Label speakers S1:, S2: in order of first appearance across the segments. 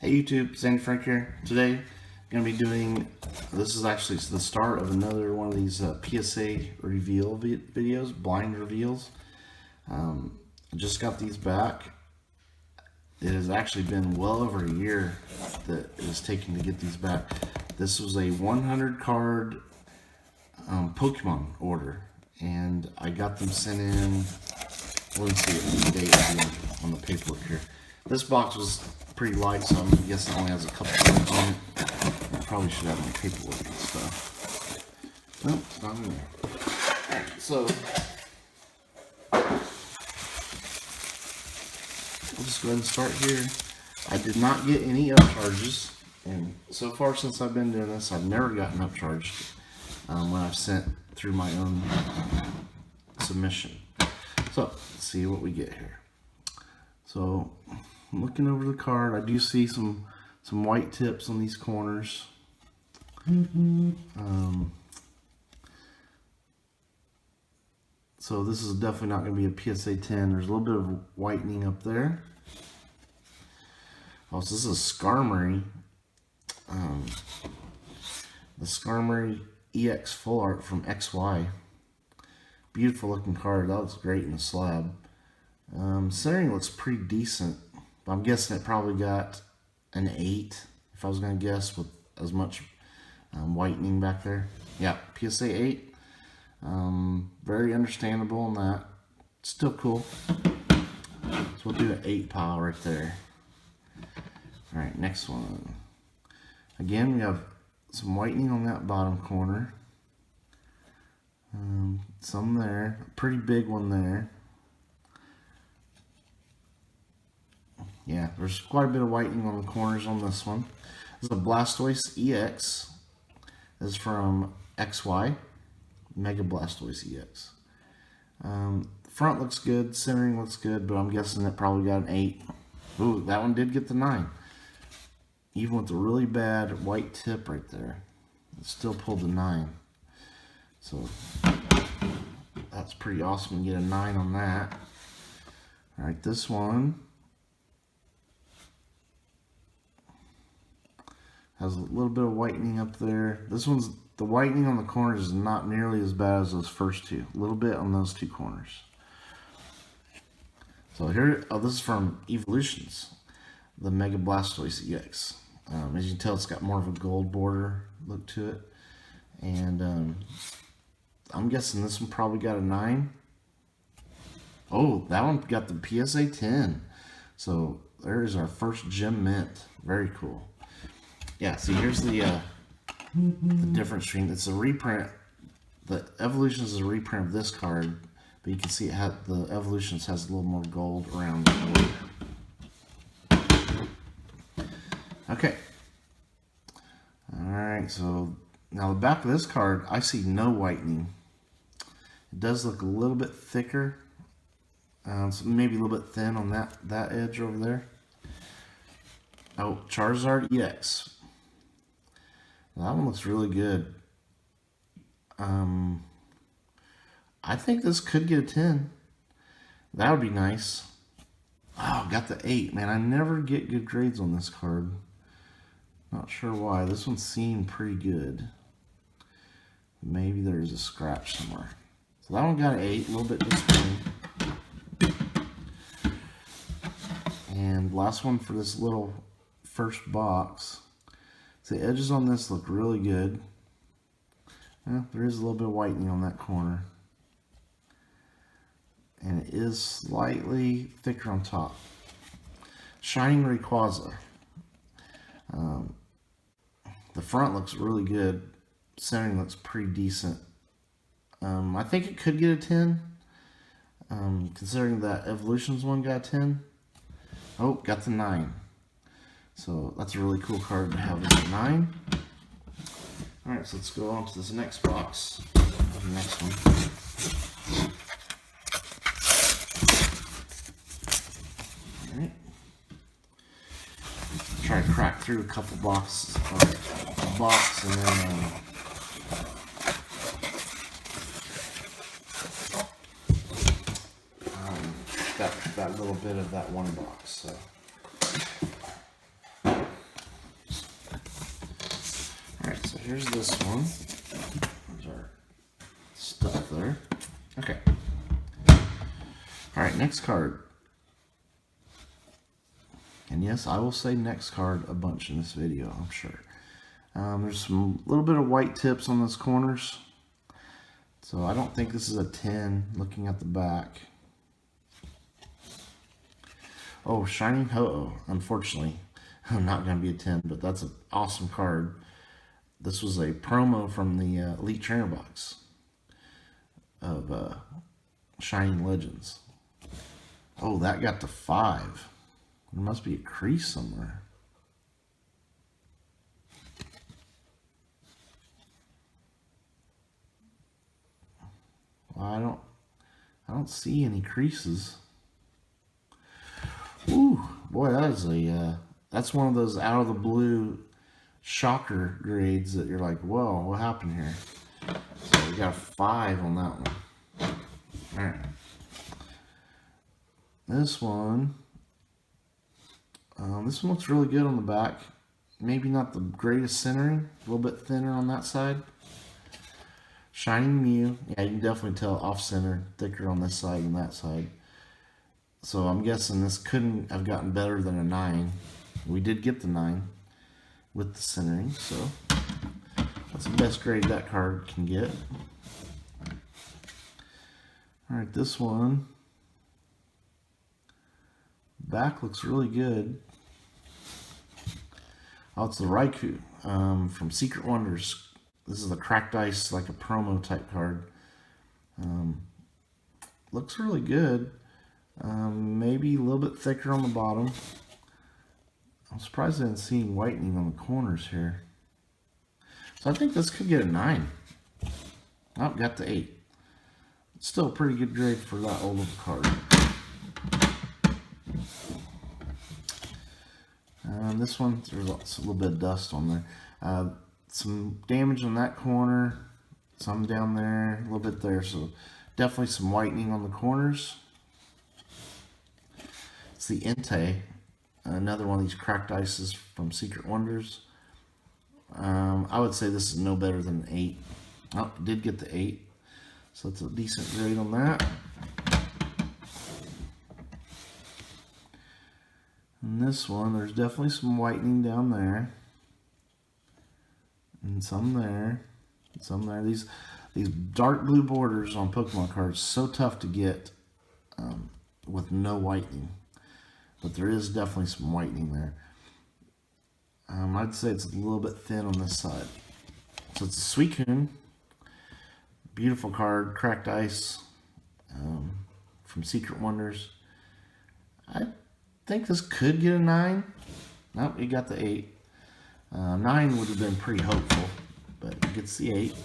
S1: Hey YouTube, Sandy Frank here. Today I'm going to be doing, this is actually the start of another one of these PSA reveal videos, blind reveals. I just got these back. It has actually been well over a year that it has taken to get these back. This was a 100 card Pokemon order, and I got them sent in. Let me see what the date on the paperwork here. This box was pretty light, so I'm guessing it only has a couple things on it. I probably should have my paperwork and stuff. Nope, it's not in there. Alright, so I'll just go ahead and start here. I did not get any upcharges, and so far since I've been doing this, I've never gotten upcharged when I've sent through my own submission. So let's see what we get here. So I'm looking over the card. I do see some white tips on these corners. So this is definitely not going to be a PSA 10. There's a little bit of whitening up there. Oh, so this is Skarmory. The Skarmory EX Full Art from XY. Beautiful looking card. That looks great in the slab. Centering looks pretty decent. But I'm guessing it probably got an 8, if I was going to guess, with as much whitening back there. Yeah, PSA 8. Very understandable on that. Still cool. So we'll do an 8 pile right there. Alright, next one. Again, we have some whitening on that bottom corner. Some there. A pretty big one there. Yeah, there's quite a bit of whitening on the corners on this one. This is a Blastoise EX. This is from XY. Mega Blastoise EX. Front looks good, centering looks good, but I'm guessing it probably got an 8. Ooh, that one did get the 9. Even with the really bad white tip right there, it still pulled the 9. So that's pretty awesome to get a 9 on that. Alright, this one has a little bit of whitening up there. This one's, the whitening on the corners is not nearly as bad as those first two. A little bit on those two corners. So here, oh, this is from Evolutions, the Mega Blastoise EX. As you can tell, it's got more of a gold border look to it. And I'm guessing this one probably got a 9. Oh, that one got the PSA 10. So there is our first gem mint. Very cool. Yeah, see, here's the difference between, it's a reprint. The Evolutions is a reprint of this card, but you can see it had, the Evolutions has a little more gold around the border. Okay. Alright, so now the back of this card, I see no whitening. It does look a little bit thicker. So maybe a little bit thin on that edge over there. Oh, Charizard EX. That one looks really good. I think this could get a 10. That would be nice. Oh, got the 8. Man, I never get good grades on this card. Not sure why. This one seemed pretty good. Maybe there's a scratch somewhere. So that one got an 8. A little bit disappointing. And last one for this little first box. So the edges on this look really good. Well, there is a little bit of whitening on that corner. And it is slightly thicker on top. Shining Rayquaza. The front looks really good. Centering looks pretty decent. I think it could get a 10. Considering that Evolutions one got a 10. Oh, got the 9. So that's a really cool card to have as a 9. Alright, so let's go on to this next box. The next one. Alright. Try to crack through a couple boxes. A box and then that little bit of that one box. So here's this one. There's our stuff there. Okay. Alright, next card. And yes, I will say next card a bunch in this video, I'm sure. There's some little bit of white tips on those corners. So I don't think this is a 10 looking at the back. Oh, Shining Ho-Oh. Unfortunately, I'm not going to be a 10, but that's an awesome card. This was a promo from the Elite Trainer box of Shining Legends. Oh, that got to 5. There must be a crease somewhere. Well, I don't see any creases. Ooh, boy, that is that's one of those out of the blue shocker grades that you're like, whoa, what happened here? So we got a 5 on that one. All right. This one looks really good on the back. Maybe not the greatest centering, a little bit thinner on that side. Shining Mew, yeah, you can definitely tell off-center, thicker on this side than that side. So I'm guessing this couldn't have gotten better than a 9. We did get the 9 with the centering, so that's the best grade that card can get. Alright, this one, back looks really good. Oh, it's the Raikou from Secret Wonders. This is the Cracked Ice, like a promo type card. Looks really good. Maybe a little bit thicker on the bottom. I'm surprised I didn't see any whitening on the corners here. So I think this could get a 9. Oh, got the 8. Still a pretty good grade for that old of a card. This one, there's a little bit of dust on there. Some damage on that corner, some down there, a little bit there, so definitely some whitening on the corners. It's the Entei, another one of these cracked ices from Secret Wonders. I would say this is no better than an 8. Oh, it did get the 8, so it's a decent grade on that. And this one, there's definitely some whitening down there. And some there, some there. These dark blue borders on Pokemon cards, so tough to get with no whitening. But there is definitely some whitening there. I'd say it's a little bit thin on this side. So it's a Suicune. Beautiful card, Cracked Ice from Secret Wonders. I think this could get a 9. Nope, it got the 8. 9 would have been pretty hopeful, but it gets the 8.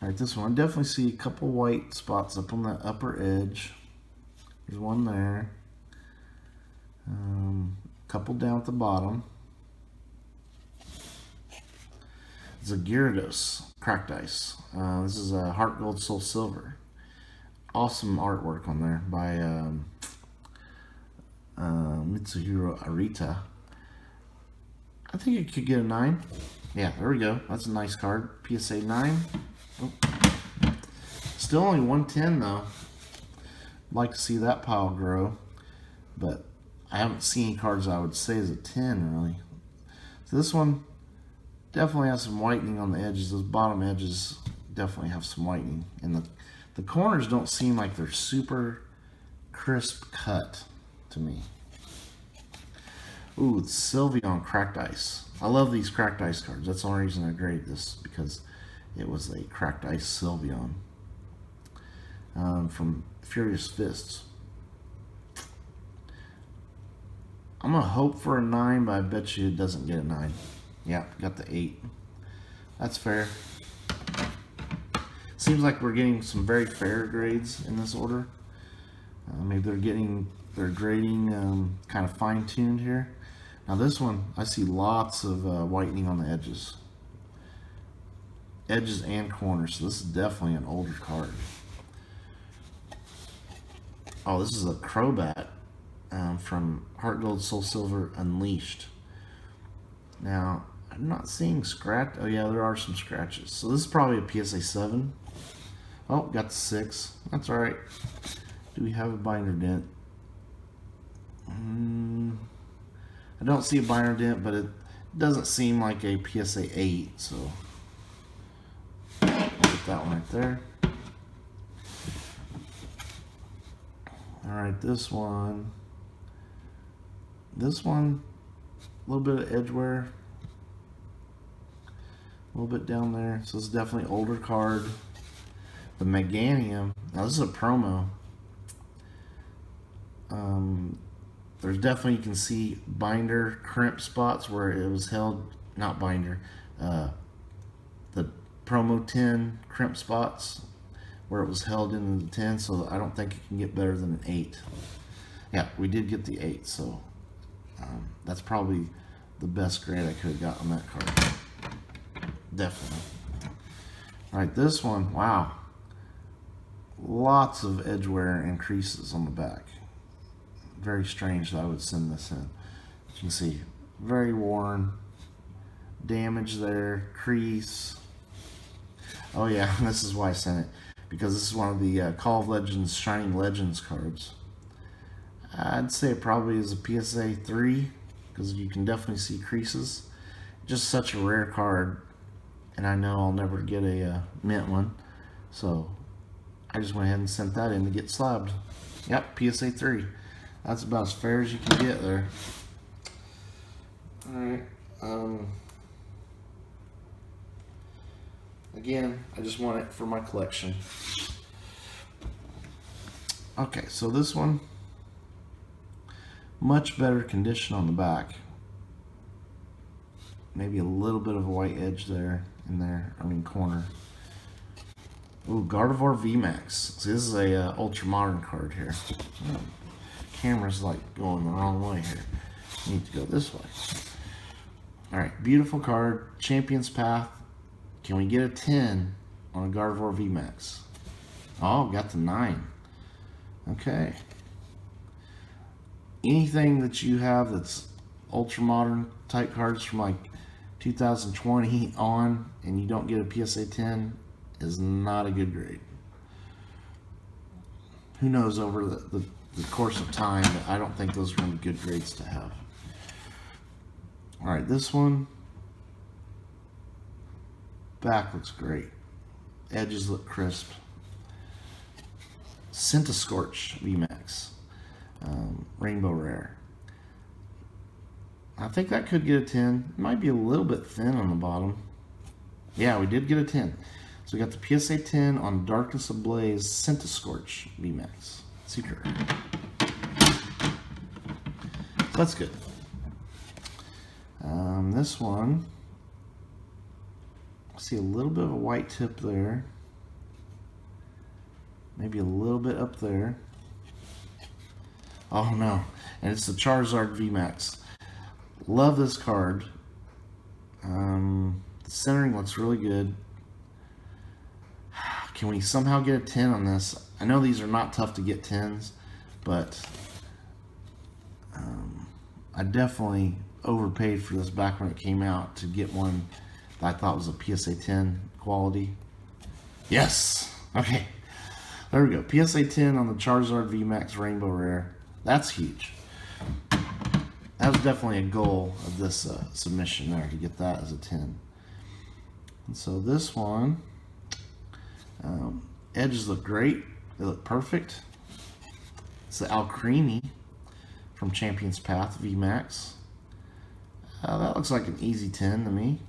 S1: Alright, this one, I definitely see a couple white spots up on the upper edge. There's one there. A couple down at the bottom. It's a Gyarados, Cracked Ice. This is a Heart Gold, Soul Silver. Awesome artwork on there by Mitsuhiro Arita. I think it could get a 9. Yeah, there we go. That's a nice card. PSA 9. Oh. Still only 110 though. Like to see that pile grow, but I haven't seen cards I would say is a 10 really. So this one definitely has some whitening on the edges. Those bottom edges definitely have some whitening, and the corners don't seem like they're super crisp cut to me. Ooh, it's Sylveon Cracked Ice. I love these Cracked Ice cards. That's the only reason I grade this, because it was a Cracked Ice Sylveon from Furious Fists. I'm going to hope for a 9, but I bet you it doesn't get a 9. Yeah, got the 8. That's fair. Seems like we're getting some very fair grades in this order. Maybe they're grading kind of fine-tuned here. Now this one, I see lots of whitening on the edges. Edges and corners, so this is definitely an older card. Oh, this is a Crobat from Heart Gold, Soul Silver Unleashed. Now, I'm not seeing scratch. Oh yeah, there are some scratches. So this is probably a PSA 7. Oh, got the 6. That's alright. Do we have a binder dent? I don't see a binder dent, but it doesn't seem like a PSA 8, so put that one right there. Alright, this one, a little bit of edge wear, a little bit down there, so it's definitely older card. The Meganium, now this is a promo. There's definitely, you can see binder crimp spots where it was held, not binder, the promo tin crimp spots where it was held in the 10, so I don't think it can get better than an 8. Yeah, we did get the 8, so that's probably the best grade I could have got on that card. Definitely. Alright, this one, wow. Lots of edge wear and creases on the back. Very strange that I would send this in. You can see, very worn. Damage there, crease. Oh yeah, this is why I sent it. Because this is one of the Call of Legends Shining Legends cards. I'd say it probably is a PSA 3, because you can definitely see creases. Just such a rare card, and I know I'll never get a mint one, so I just went ahead and sent that in to get slabbed. Yep, PSA 3. That's about as fair as you can get there. Alright, again, I just want it for my collection. Okay, so this one, much better condition on the back. Maybe a little bit of a white edge there, corner. Ooh, Gardevoir VMAX. See, this is a ultra modern card here. Oh, camera's like going the wrong way here. You need to go this way. Alright, beautiful card. Champion's Path. Can we get a 10 on a Gardevoir VMAX? Oh, got the 9. Okay. Anything that you have that's ultra modern type cards from like 2020 on and you don't get a PSA 10 is not a good grade. Who knows over the course of time, but I don't think those are going to be good grades to have. Alright, this one, back looks great. Edges look crisp. Scorch VMAX, Rainbow Rare. I think that could get a 10. It might be a little bit thin on the bottom. Yeah, we did get a 10. So we got the PSA 10 on Darkness Ablaze Scorch VMAX. Secret. That's good. This one, I see a little bit of a white tip there. Maybe a little bit up there. Oh no, and it's the Charizard VMAX. Love this card. The centering looks really good. Can we somehow get a 10 on this? I know these are not tough to get 10s, but I definitely overpaid for this back when it came out to get one that I thought was a PSA 10 quality. Yes! Okay. There we go. PSA 10 on the Charizard VMAX Rainbow Rare. That's huge. That was definitely a goal of this submission there, to get that as a 10. And so this one, edges look great. They look perfect. It's the Alcremie from Champion's Path VMAX. That looks like an easy 10 to me.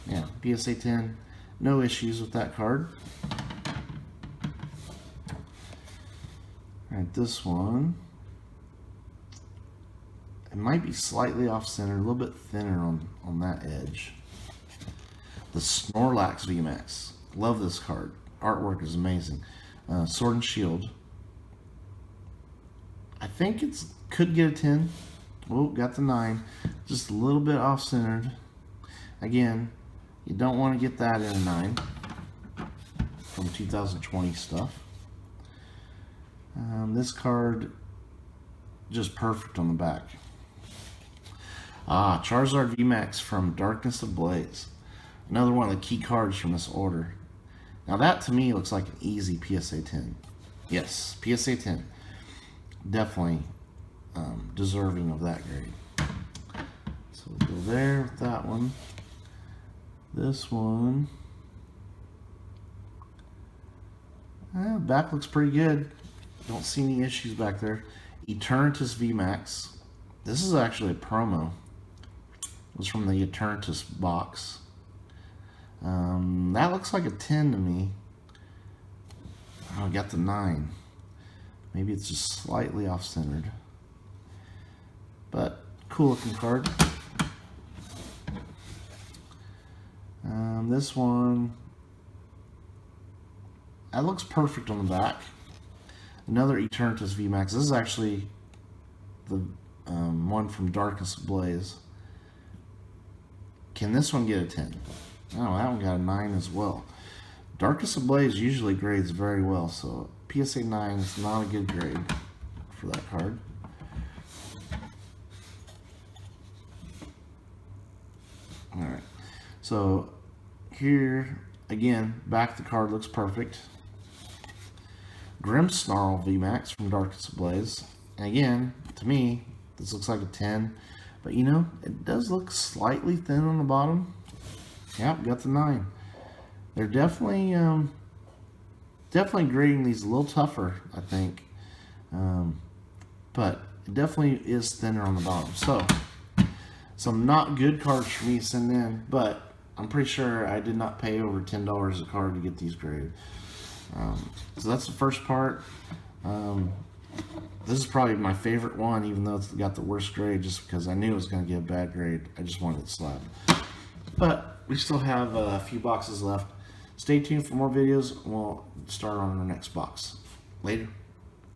S1: Yeah, PSA 10. No issues with that card. Alright, this one, it might be slightly off center, a little bit thinner on that edge. The Snorlax VMAX. Love this card. Artwork is amazing. Sword and Shield. I think it could get a 10. Oh, got the 9. Just a little bit off centered. Again, you don't want to get that in a 9 from 2020 stuff. This card, just perfect on the back. Charizard VMAX from Darkness Ablaze. Another one of the key cards from this order. Now that to me looks like an easy PSA 10. Yes, PSA 10. Definitely deserving of that grade. So we'll go there with that one. This one. Back looks pretty good. Don't see any issues back there. Eternatus VMAX. This is actually a promo. It was from the Eternatus box. That looks like a 10 to me. Oh, I got the 9. Maybe it's just slightly off-centered. But cool looking card. This one, that looks perfect on the back. Another Eternatus VMAX. This is actually the one from Darkness Ablaze. Can this one get a 10? Oh, that one got a 9 as well. Darkness Ablaze usually grades very well, so PSA 9 is not a good grade for that card. Alright, so here, again, back the card looks perfect. Grimmsnarl VMAX from Darkness Ablaze. And again, to me, this looks like a 10. But you know, it does look slightly thin on the bottom. Yep, got the 9. They're definitely grading these a little tougher, I think. But it definitely is thinner on the bottom. So, some not good cards for me to send in, but I'm pretty sure I did not pay over $10 a card to get these graded. So that's the first part. This is probably my favorite one, even though it's got the worst grade, just because I knew it was going to get a bad grade. I just wanted it slapped. But we still have a few boxes left. Stay tuned for more videos. We'll start on our next box. Later.